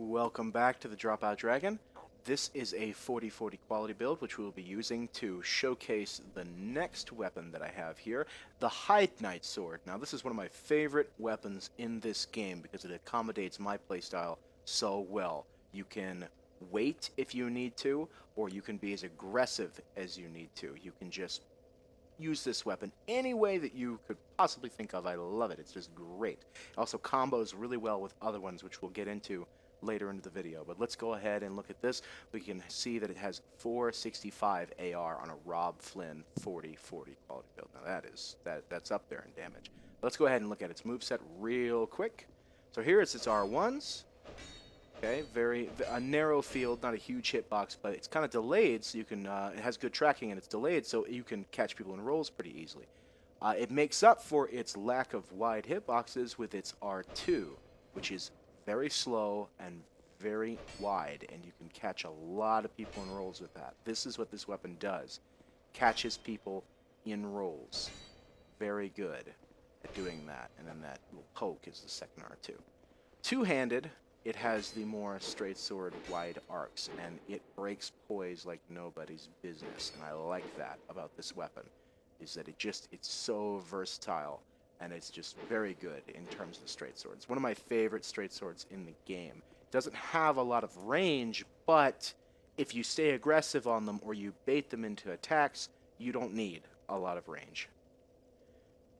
Welcome back to the DropOutDragon. This is a 40-40 quality build, which we'll be using to showcase the next weapon that I have here, the Heide Knight Sword. Now, this is one of my favorite weapons in this game because it accommodates my playstyle so well. You can wait if you need to, or you can be as aggressive as you need to. You can just use this weapon any way that you could possibly think of. I love it. It's just great. It also combos really well with other ones, which we'll get into later into the video. But let's go ahead and look at this. We can see that it has 465 AR on a Rob Flynn 40-40 quality build. Now that's up there in damage. Let's go ahead and look at its moveset real quick. So here it's R1s. Okay, a narrow field, not a huge hitbox, but it's kind of delayed, so you can, it has good tracking and it's delayed, so you can catch people in rolls pretty easily. It makes up for its lack of wide hitboxes with its R2, which is very slow and very wide, and you can catch a lot of people in rolls with that. This is what this weapon does. Catches people in rolls. Very good at doing that, and then that little poke is the second R2. Two-handed, it has the more straight sword wide arcs, and it breaks poise like nobody's business, and I like that about this weapon, is that it's so versatile, and it's just very good in terms of the straight sword. It's one of my favorite straight swords in the game. It doesn't have a lot of range, but if you stay aggressive on them or you bait them into attacks, you don't need a lot of range.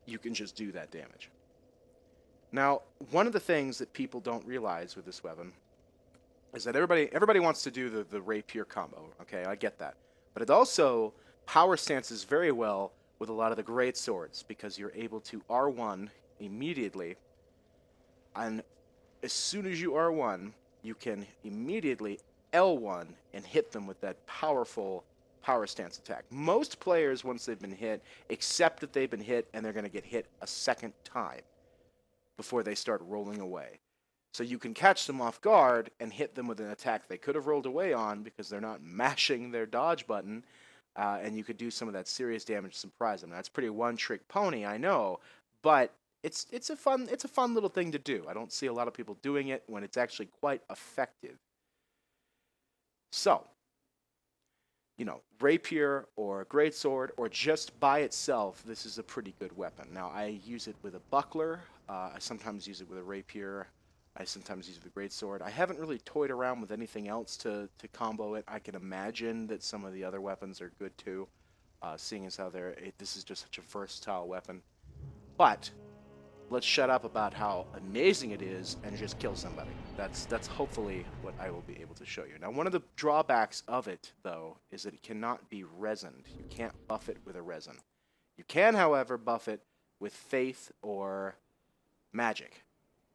You can just do that damage. Now, one of the things that people don't realize with this weapon is that everybody wants to do the rapier combo. Okay, I get that. But it also power stances very well with a lot of the great swords because you're able to R1 immediately, and as soon as you R1, you can immediately L1 and hit them with that powerful power stance attack. Most players, once they've been hit, accept that they've been hit and they're going to get hit a second time before they start rolling away. So you can catch them off guard and hit them with an attack they could have rolled away on because they're not mashing their dodge button, and you could do some of that serious damage to surprise them. That's pretty one-trick pony, I know, but it's a fun little thing to do. I don't see a lot of people doing it when it's actually quite effective. So, you know, rapier or greatsword or just by itself, this is a pretty good weapon. Now, I use it with a buckler. I sometimes use it with a rapier. I sometimes use it with a greatsword. I haven't really toyed around with anything else to combo it. I can imagine that some of the other weapons are good too, seeing as how this is just such a versatile weapon. But let's shut up about how amazing it is and just kill somebody. That's hopefully what I will be able to show you. Now, one of the drawbacks of it, though, is that it cannot be resined. You can't buff it with a resin. You can, however, buff it with faith or magic,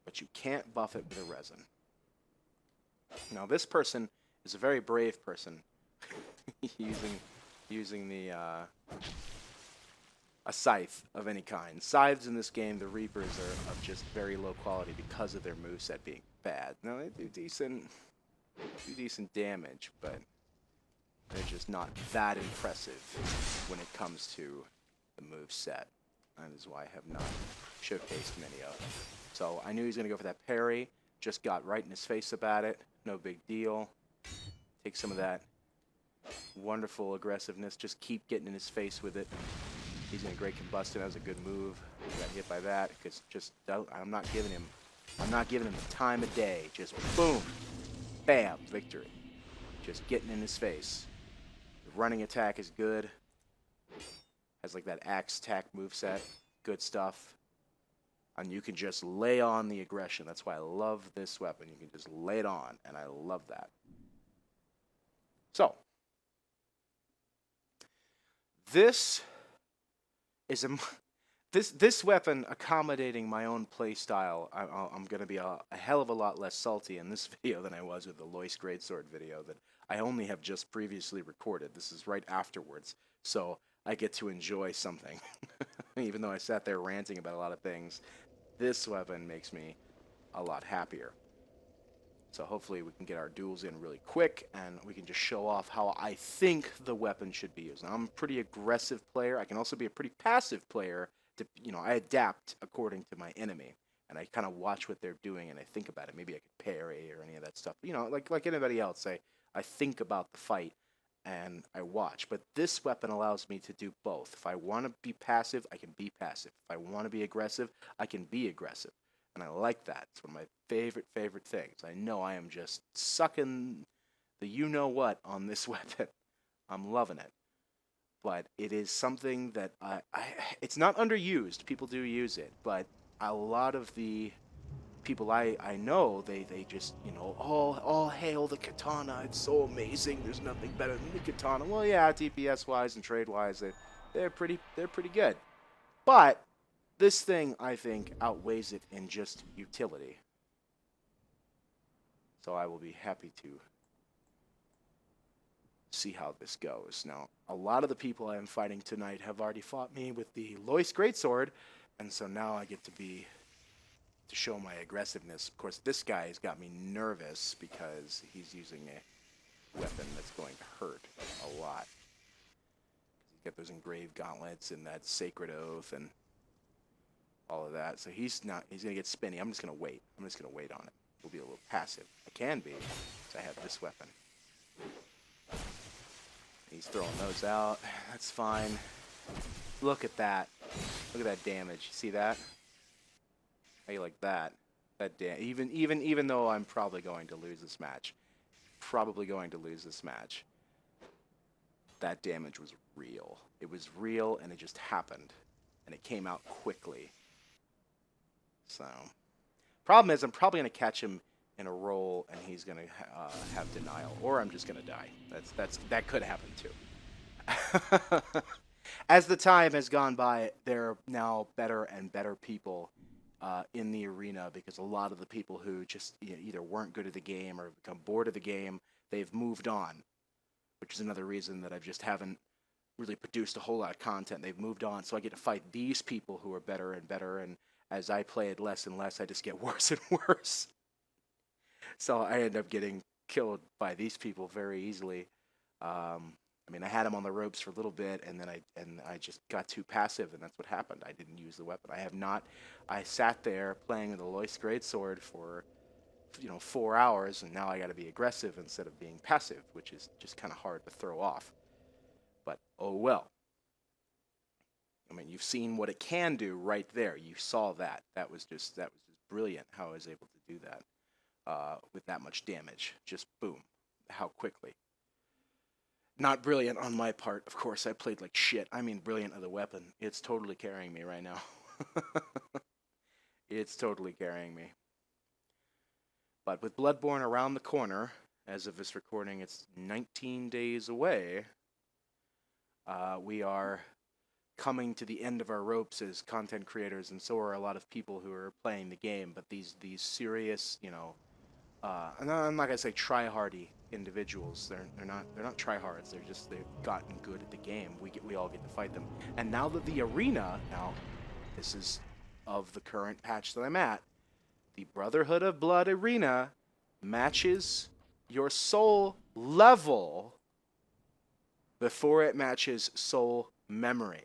but you can't buff it with a resin. Now, this person is a very brave person using a scythe of any kind. Scythes in this game, the Reapers, are of just very low quality because of their moveset being bad. Now, they do decent damage, but they're just not that impressive when it comes to the moveset. That is why I have not showcased many of them. So I knew he was going to go for that parry. Just got right in his face about it. No big deal. Take some of that wonderful aggressiveness. Just keep getting in his face with it. He's in a great combustion. That was a good move. Got hit by that. I'm not giving him the time of day. Just boom, bam, victory. Just getting in his face. The running attack is good. Has like that axe attack moveset. Good stuff. And you can just lay on the aggression. That's why I love this weapon. You can just lay it on, and I love that. So, this is this weapon accommodating my own play style. I'm going to be a hell of a lot less salty in this video than I was with the Lois Greatsword video that I only have just previously recorded. This is right afterwards, so I get to enjoy something. Even though I sat there ranting about a lot of things, this weapon makes me a lot happier. So hopefully we can get our duels in really quick, and we can just show off how I think the weapon should be used. Now, I'm a pretty aggressive player. I can also be a pretty passive player. I adapt according to my enemy. and I kind of watch what they're doing and I think about it. Maybe I could parry or any of that stuff. You know, like anybody else, I think about the fight and I watch. But this weapon allows me to do both. If I want to be passive, I can be passive. If I want to be aggressive, I can be aggressive. And I like that. It's one of my favorite things. I know I am just sucking the you-know-what on this weapon. I'm loving it. But it is something that it's not underused. People do use it. But a lot of the people I know, they just, you know, all hail the katana. It's so amazing. There's nothing better than the katana. Well, yeah, DPS-wise and trade-wise, they're pretty good. But this thing, I think, outweighs it in just utility. So I will be happy to see how this goes. Now, a lot of the people I am fighting tonight have already fought me with the Lois Greatsword, and so now I get to show my aggressiveness. Of course, this guy has got me nervous because he's using a weapon that's going to hurt a lot. He's got those engraved gauntlets and that sacred oath and all of that. So he's going to get spinny. I'm just going to wait. I'm just going to wait on it. We'll be a little passive. I can be, because I have this weapon. He's throwing those out. That's fine. Look at that. Look at that damage. See that? How you like that? Even though I'm probably going to lose this match. That damage was real. It was real, and it just happened. And it came out quickly. So, problem is, I'm probably going to catch him in a roll, and he's going to have denial, or I'm just going to die. That could happen too. As the time has gone by, there are now better and better people in the arena, because a lot of the people who just either weren't good at the game or become bored of the game, they've moved on, which is another reason that I just haven't really produced a whole lot of content. They've moved on, so I get to fight these people who are better and better, and as I play it less and less, I just get worse and worse. So I end up getting killed by these people very easily. I mean, I had him on the ropes for a little bit, and then I just got too passive, and that's what happened. I didn't use the weapon. I sat there playing with the Lois Greatsword for 4 hours, and now I got to be aggressive instead of being passive, which is just kind of hard to throw off. But oh well. I mean, you've seen what it can do right there. You saw that. That was just brilliant how I was able to do that with that much damage. Just boom, how quickly. Not brilliant on my part, of course. I played like shit. I mean, brilliant of the weapon. It's totally carrying me right now. It's totally carrying me. But with Bloodborne around the corner, as of this recording, it's 19 days away. We are coming to the end of our ropes as content creators, and so are a lot of people who are playing the game. But these serious, and I'm not gonna say try-hardy individuals. They're not try-hards. They've gotten good at the game. We all get to fight them. And now that the arena, this is of the current patch that I'm at, the Brotherhood of Blood arena matches your soul level before it matches soul memory.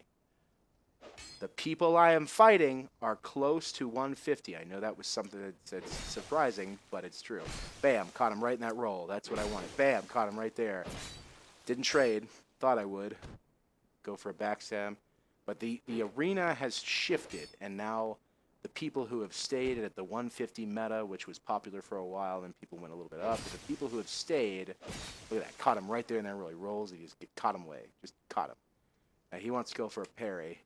The people I am fighting are close to 150. I know that was something that's surprising, but it's true. Bam, caught him right in that roll. That's what I wanted. Bam, caught him right there. Didn't trade. Thought I would. Go for a backstab. But the arena has shifted, and now the people who have stayed at the 150 meta, which was popular for a while, and people went a little bit up, but the people who have stayed, look at that, caught him right there in that roll. He rolls, he just caught him away. Just caught him. Now he wants to go for a parry.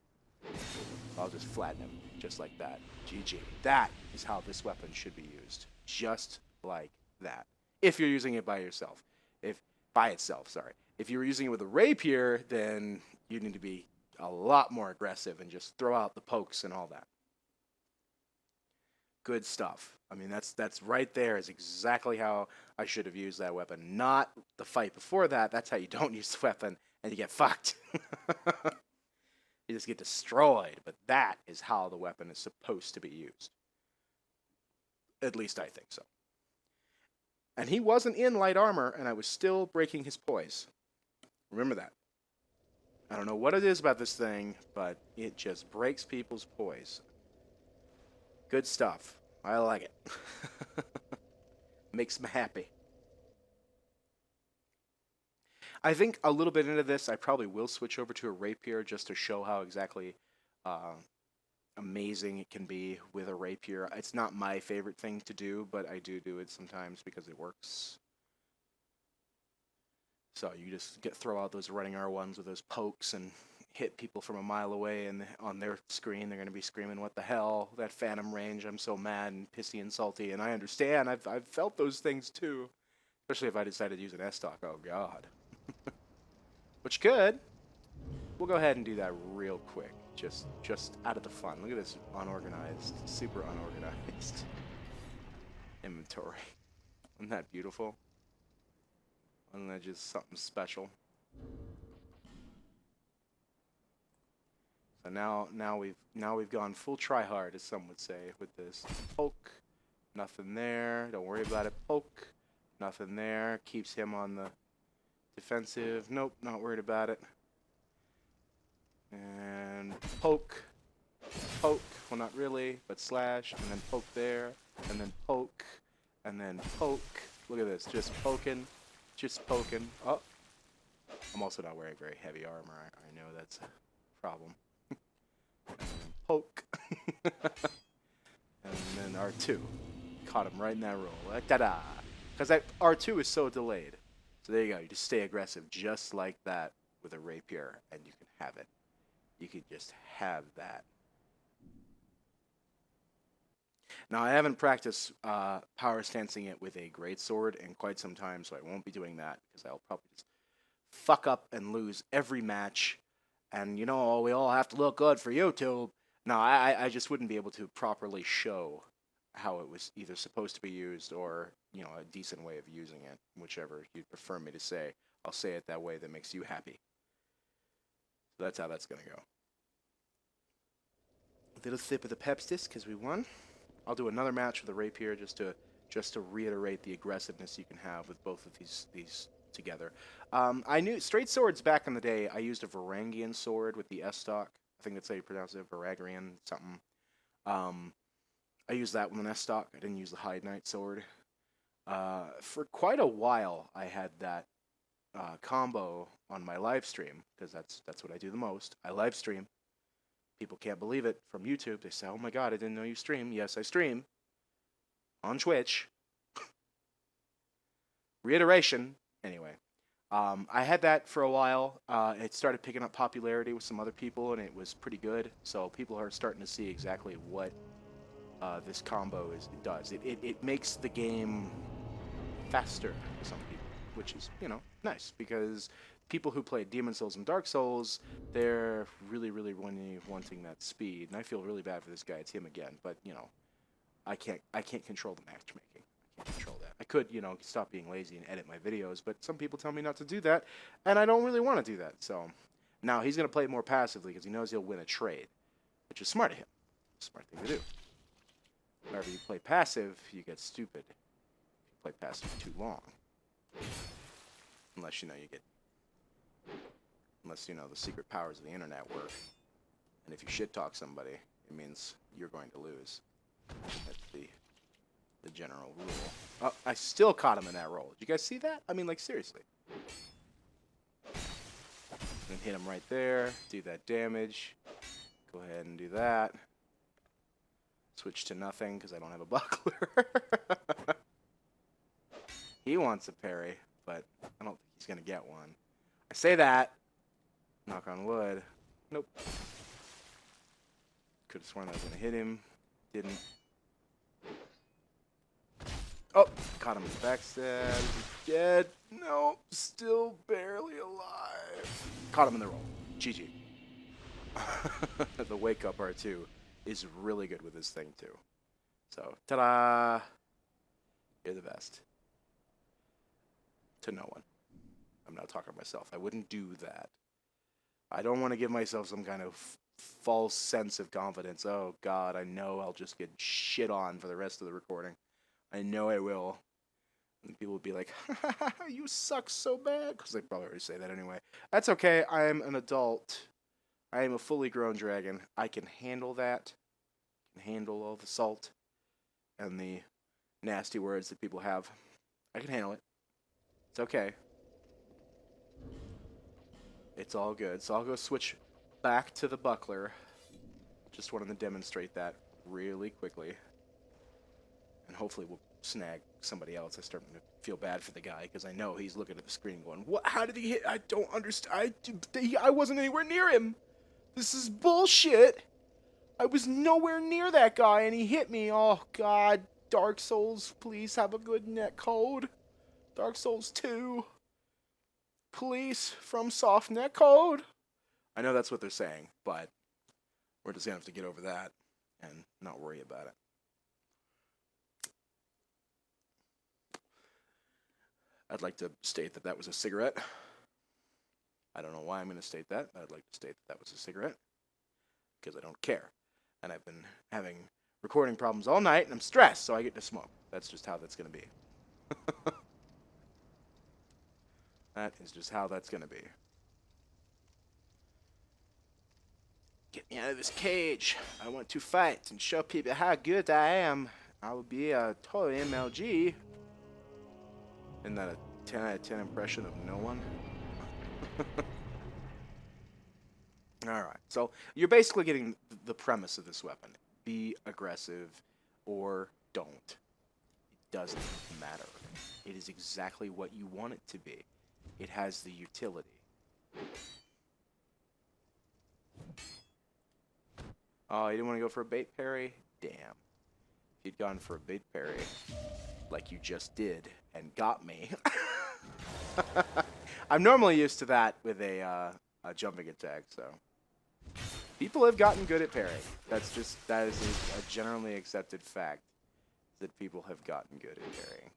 I'll just flatten him, just like that. GG. That is how this weapon should be used. Just like that. If you're using it by yourself. By itself, sorry. If you're using it with a rapier, then you need to be a lot more aggressive and just throw out the pokes and all that. Good stuff. I mean, that's right there is exactly how I should have used that weapon. Not the fight before that. That's how you don't use the weapon, and you get fucked. You just get destroyed, but that is how the weapon is supposed to be used. At least I think so. And he wasn't in light armor, and I was still breaking his poise. Remember that. I don't know what it is about this thing, but it just breaks people's poise. Good stuff. I like it. Makes me happy. I think a little bit into this, I probably will switch over to a rapier just to show how exactly uh, amazing it can be with a rapier. It's not my favorite thing to do, but I do it sometimes because it works. So you just throw out those running R1s with those pokes and hit people from a mile away, and on their screen they're going to be screaming, "What the hell? That phantom range! I'm so mad and pissy and salty." And I understand. I've felt those things too, especially if I decided to use an S stock. Oh God. Which could. We'll go ahead and do that real quick, just out of the fun. Look at this unorganized, super unorganized inventory. Isn't that beautiful? Isn't that just something special? So now we've gone full try hard, as some would say, with this. Poke, nothing there. Don't worry about it. Poke, nothing there. Keeps him on the defensive. Nope, not worried about it. And poke, poke. Well, not really, but slash, and then poke there, and then poke, and then poke. Look at this, just poking, just poking. Oh, I'm also not wearing very heavy armor. I know that's a problem. And then poke. And then R2. Caught him right in that roll. Ta-da! Because that R2 is so delayed. So there you go. You just stay aggressive just like that with a rapier, and you can have it. You could just have that. Now, I haven't practiced power stancing it with a greatsword in quite some time, so I won't be doing that, because I'll probably just fuck up and lose every match. And, you know, we all have to look good for YouTube. No, I just wouldn't be able to properly show how it was either supposed to be used or, you know, a decent way of using it, whichever you'd prefer me to say. I'll say it that way that makes you happy. So that's how that's going to go. A little sip of the Pepsis because we won. I'll do another match with a rapier just to reiterate the aggressiveness you can have with both of these together. I knew straight swords back in the day. I used a Varangian sword with the S stock. I think that's how you pronounce it, Varangian something. I used that with an S stock. I didn't use the Heide Knight sword. For quite a while, I had that combo on my live stream because that's what I do the most. I live stream. People can't believe it from YouTube. They say, "Oh my God, I didn't know you stream." Yes, I stream on Twitch. Reiteration. Anyway, I had that for a while. It started picking up popularity with some other people, and it was pretty good. So people are starting to see exactly what this combo does. It makes the game faster for some people, which is, you know, nice because people who play Demon Souls and Dark Souls, they're really wanting that speed, and I feel really bad for this guy. It's him again, but you know, I can't control the matchmaking. I can't control that. I could, you know, stop being lazy and edit my videos, but some people tell me not to do that, and I don't really want to do that. So now he's gonna play more passively because he knows he'll win a trade, which is smart of him. Smart thing to do. Whenever you play passive, you get stupid. If you play passive too long, unless you know the secret powers of the internet work. And if you shit talk somebody, it means you're going to lose. That's the general rule. Oh, I still caught him in that roll. Did you guys see that? I mean, like, seriously. And hit him right there. Do that damage. Go ahead and do that. Switch to nothing because I don't have a buckler. He wants a parry, but I don't think he's going to get one. I say that. Knock on wood. Nope. Could have sworn I was going to hit him. Didn't. Oh, caught him in the backstab. He's dead. Nope, still barely alive. Caught him in the roll. GG. The wake up R2 is really good with this thing too. So, ta-da! You're the best. To no one. I'm not talking to myself. I wouldn't do that. I don't want to give myself some kind of false sense of confidence. Oh, God, I know I'll just get shit on for the rest of the recording. I know I will. And people will be like, you suck so bad. Because they probably already say that anyway. That's okay. I am an adult. I am a fully grown dragon. I can handle that. handle all the salt and the nasty words that people have. I can handle it. It's okay. It's all good. So I'll go switch back to the buckler. Just wanted to demonstrate that really quickly. And hopefully we'll snag somebody else. I'm starting to feel bad for the guy because I know he's looking at the screen going, "What? How did he hit? I don't understand. I wasn't anywhere near him. This is bullshit. I was nowhere near that guy and he hit me. Oh, God. Dark Souls, please have a good net code. Dark Souls 2. Please, from soft net code." I know that's what they're saying, but we're just going to have to get over that and not worry about it. I'd like to state that that was a cigarette. I don't know why I'm going to state that. I'd like to state that that was a cigarette because I don't care. And I've been having recording problems all night, and I'm stressed, so I get to smoke. That's just how that's going to be. That is just how that's going to be. Get me out of this cage. I want to fight and show people how good I am. I will be a total MLG. Isn't that a 10 out of 10 impression of no one? Alright, so you're basically getting the premise of this weapon. Be aggressive or don't. It doesn't matter. It is exactly what you want it to be. It has the utility. Oh, you didn't want to go for a bait parry? Damn. If you'd gone for a bait parry, like you just did, and got me. I'm normally used to that with a jumping attack, so. People have gotten good at parrying. That is a generally accepted fact that people have gotten good at parrying.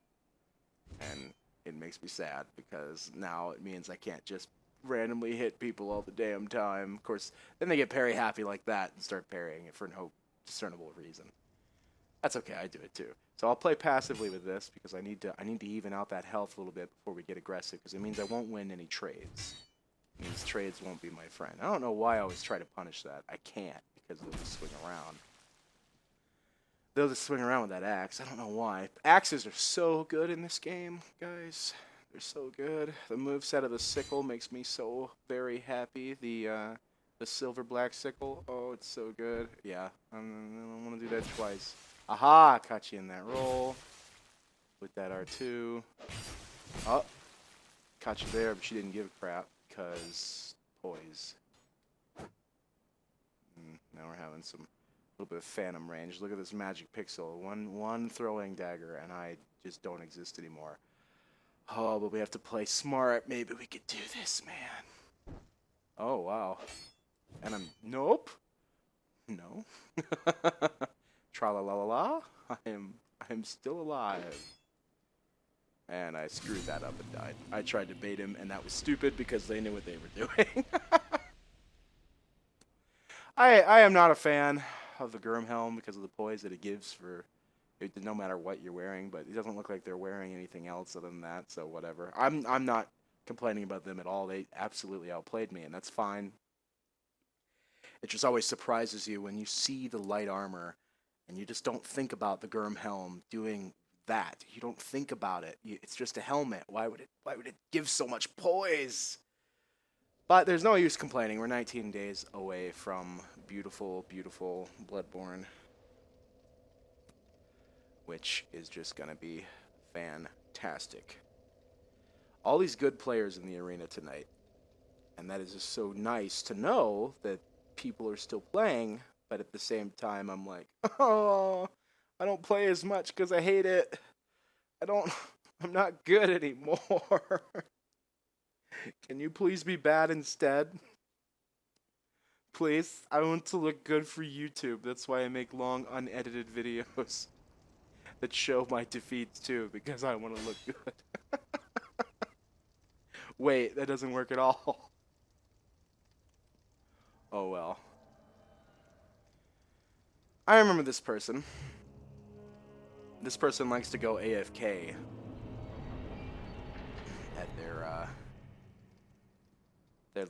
And it makes me sad because now it means I can't just randomly hit people all the damn time. Of course, then they get parry happy like that and start parrying it for no discernible reason. That's okay, I do it too. So I'll play passively with this because I need to even out that health a little bit before we get aggressive because it means I won't win any trades. It means trades won't be my friend. I don't know why I always try to punish that. I can't because they'll just swing around. They'll just swing around with that axe. I don't know why. Axes are so good in this game, guys. They're so good. The moveset of the sickle makes me so very happy. The silver black sickle. Oh, it's so good. Yeah, I don't want to do that twice. Aha! Caught you in that roll. With that R2. Oh. Caught you there, but she didn't give a crap. Because poise. Now we're having some little bit of phantom range. Look at this magic pixel. One throwing dagger, and I just don't exist anymore. Oh, but we have to play smart. Maybe we could do this, man. Oh, wow. And I'm... Nope. No. Tra-la-la-la-la. I am still alive. And I screwed that up and died. I tried to bait him, and that was stupid because they knew what they were doing. I am not a fan of the Gurm helm because of the poise that it gives for it, no matter what you're wearing, but it doesn't look like they're wearing anything else other than that, so whatever. I'm not complaining about them at all. They absolutely outplayed me, and that's fine. It just always surprises you when you see the light armor and you just don't think about the Gurm helm doing that. You don't think about it. It's just a helmet. Why would it give so much poise? But there's no use complaining. We're 19 days away from beautiful, beautiful Bloodborne, which is just going to be fantastic. All these good players in the arena tonight, and that is just so nice to know that people are still playing, but at the same time, I'm like, oh, I don't play as much because I hate it. I'm not good anymore. Can you please be bad instead? Please, I want to look good for YouTube. That's why I make long, unedited videos that show my defeats too, because I want to look good. Wait, that doesn't work at all. Oh well. I remember this person. This person likes to go AFK at their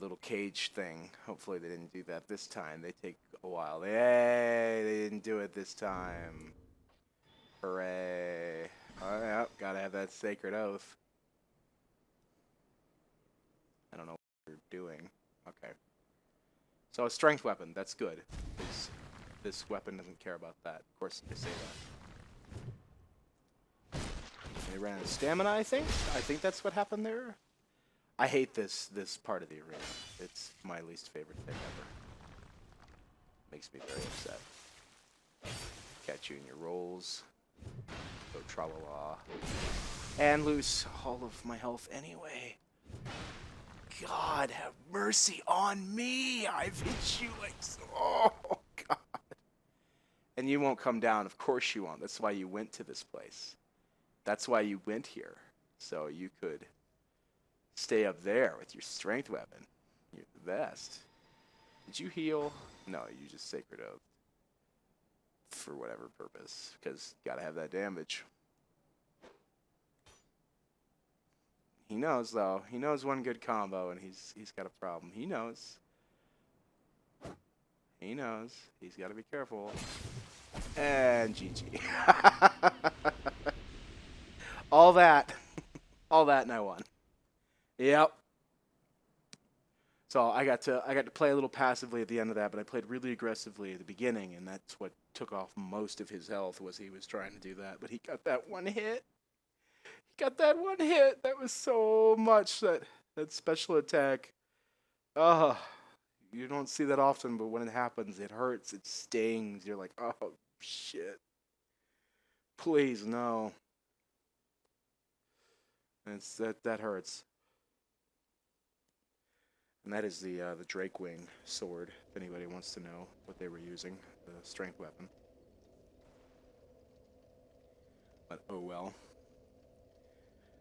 little cage thing. Hopefully they didn't do that this time. They take a while. Yay, they didn't do it this time. Hooray. Oh, yeah, gotta have that sacred oath. I don't know what you're doing. Okay. So a strength weapon, that's good. This weapon doesn't care about that. Of course, they say that. They ran out of stamina, I think? I think that's what happened there. I hate this part of the arena. It's my least favorite thing ever. Makes me very upset. Catch you in your rolls. Go tra-la-la. And lose all of my health anyway. God, have mercy on me! I've hit you like so... Oh, God. And you won't come down. Of course you won't. That's why you went to this place. That's why you went here. So you could stay up there with your strength weapon. You're the best. Did you heal? No, you just Sacred Oath. For whatever purpose. Because you gotta have that damage. He knows, though. He knows one good combo, and he's got a problem. He knows. He knows. He's got to be careful. And GG. All that, and I won. Yep. So I got to play a little passively at the end of that, but I played really aggressively at the beginning, and that's what took off most of his health. Was he was trying to do that, but he got that one hit. Got that one hit. That was so much, that special attack. You don't see that often, but when it happens, it hurts. It stings. You're like, oh, shit. Please, no. And that hurts. And that is the Drakewing sword, if anybody wants to know what they were using, the strength weapon. But oh well.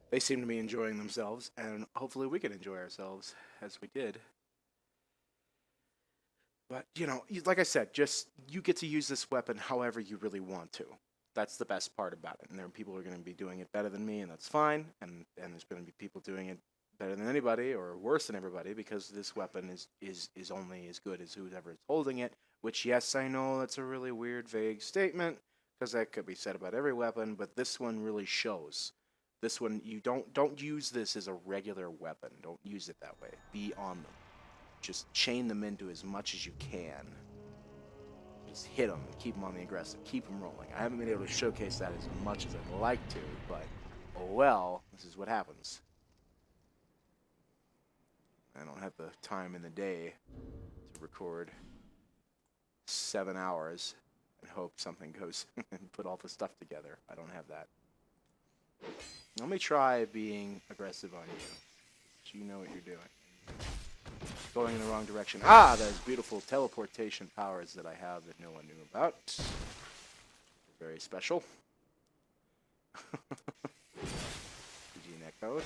They seem to be enjoying themselves, and hopefully we can enjoy ourselves as we did. But, you know, like I said, just you get to use this weapon however you really want to. That's the best part about it. And there are people who are going to be doing it better than me, and that's fine. And there's going to be people doing it better than anybody or worse than everybody, because this weapon is only as good as whoever is holding it. Which, yes, I know that's a really weird, vague statement, because that could be said about every weapon, but this one really shows. This one, you don't use this as a regular weapon. Don't use it that way. Be on them. Just chain them into as much as you can. Just hit them and keep them on the aggressive. Keep them rolling. I haven't been able to showcase that as much as I'd like to, but oh well, this is what happens. I don't have the time in the day to record 7 hours and hope something goes and put all the stuff together. I don't have that. Let me try being aggressive on you. So you know what you're doing. Going in the wrong direction. Ah, those beautiful teleportation powers that I have that no one knew about. They're very special. GG netcode.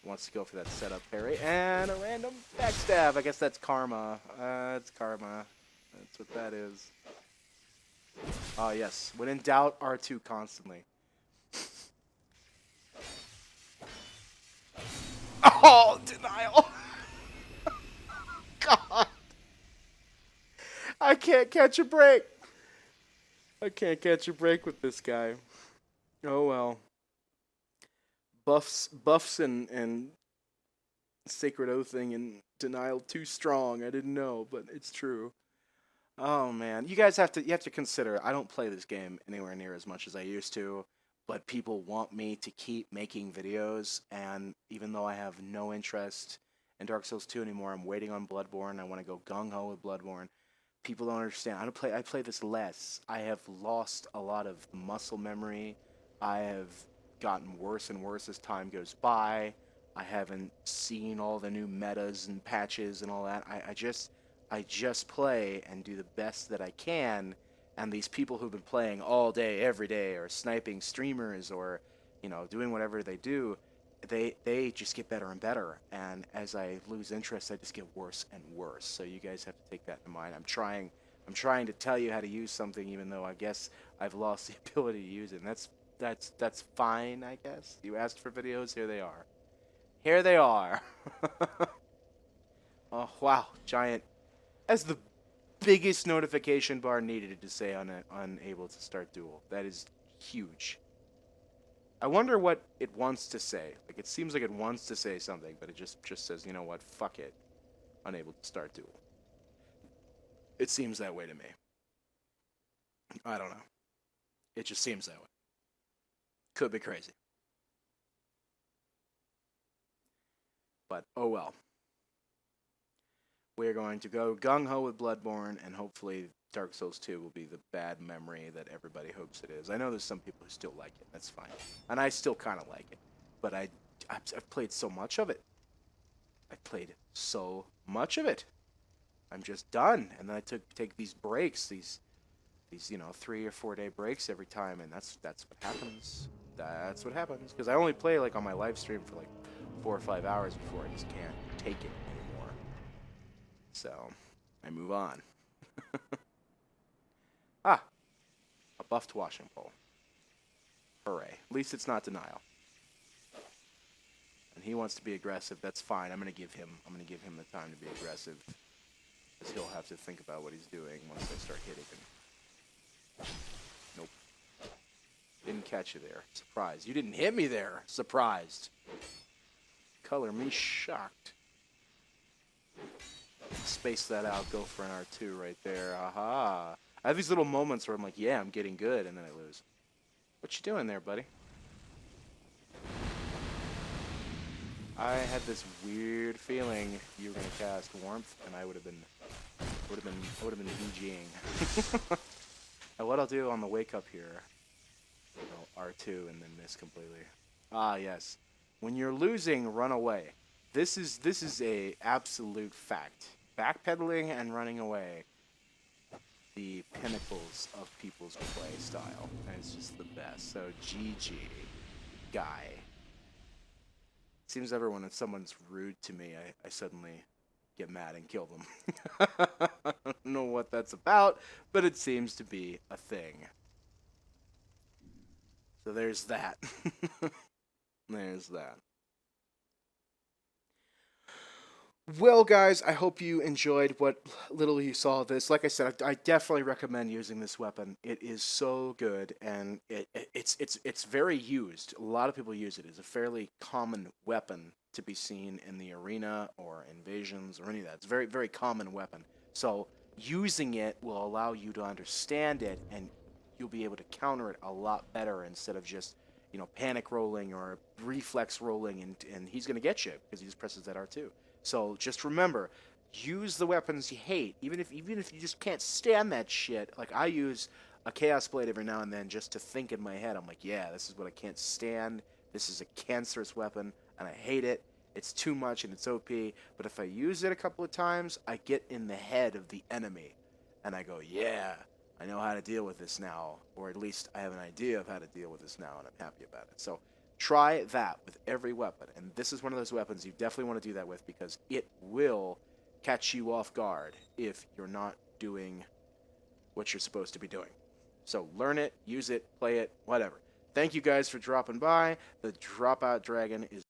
Wants to go for that setup parry. And a random backstab. I guess that's karma. It's karma. That's what that is. Oh, yes. When in doubt, R2 constantly. Oh, denial. God. I can't catch a break. I can't catch a break with this guy. Oh, well. Buffs and Sacred Oathing and denial too strong. I didn't know, but it's true. Oh, man. You guys have to consider, I don't play this game anywhere near as much as I used to. But people want me to keep making videos, and even though I have no interest in Dark Souls 2 anymore, I'm waiting on Bloodborne. I want to go gung-ho with Bloodborne. People don't understand. I play this less. I have lost a lot of muscle memory. I have gotten worse and worse as time goes by. I haven't seen all the new metas and patches and all that. I just play and do the best that I can. And these people who've been playing all day, every day, or sniping streamers, or, you know, doing whatever they do, they just get better and better. And as I lose interest, I just get worse and worse. So you guys have to take that in mind. I'm trying to tell you how to use something, even though I guess I've lost the ability to use it. And that's fine, I guess. You asked for videos, here they are. Here they are. Oh wow, giant. As the biggest notification bar needed to say unable to start duel. That is huge. I wonder what it wants to say. Like, it seems like it wants to say something, but it just says, you know what, fuck it. Unable to start duel. It seems that way to me. I don't know. It just seems that way. Could be crazy. But, oh well. We're going to go gung-ho with Bloodborne, and hopefully Dark Souls 2 will be the bad memory that everybody hopes it is. I know there's some people who still like it. That's fine. And I still kind of like it. But I've played so much of it. I've played so much of it. I'm just done. And then I take these breaks, these 3 or 4 day breaks every time, and that's what happens. That's what happens. Because I only play, like, on my live stream for, like, 4 or 5 hours before I just can't take it anymore. So, I move on. Ah, a buffed washing pole. Hooray. At least it's not denial. And he wants to be aggressive. That's fine. I'm gonna give him the time to be aggressive, because he'll have to think about what he's doing once I start hitting him. Nope. Didn't catch you there. Surprised. You didn't hit me there. Surprised. Color me shocked. Space that out. Go for an R2 right there. Aha. I have these little moments where I'm like, yeah, I'm getting good, and then I lose. What you doing there, buddy? I had this weird feeling you were gonna cast Warmth, and I would have been BGing. And what I'll do on the wake up here, R2 and then miss completely. Ah, yes. When you're losing, run away. This is a absolute fact. Backpedaling and running away, the pinnacles of people's play style, and it's just the best. So GG, guy. Seems everyone, if someone's rude to me, I suddenly get mad and kill them. I don't know what that's about, but it seems to be a thing. So there's that. There's that. Well, guys, I hope you enjoyed what little you saw of this. Like I said, I definitely recommend using this weapon. It is so good, and it's very used. A lot of people use it. It's a fairly common weapon to be seen in the arena or invasions or any of that. It's a very, very common weapon. So using it will allow you to understand it, and you'll be able to counter it a lot better instead of just, panic rolling or reflex rolling, and he's going to get you because he just presses that R2. So just remember, use the weapons you hate, even if you just can't stand that shit. Like, I use a Chaos Blade every now and then just to think in my head. I'm like, yeah, this is what I can't stand. This is a cancerous weapon, and I hate it. It's too much, and it's OP. But if I use it a couple of times, I get in the head of the enemy, and I go, yeah, I know how to deal with this now, or at least I have an idea of how to deal with this now, and I'm happy about it. So try that with every weapon, and this is one of those weapons you definitely want to do that with, because it will catch you off guard if you're not doing what you're supposed to be doing. So learn it, use it, play it, whatever. Thank you guys for dropping by. The Dropout Dragon is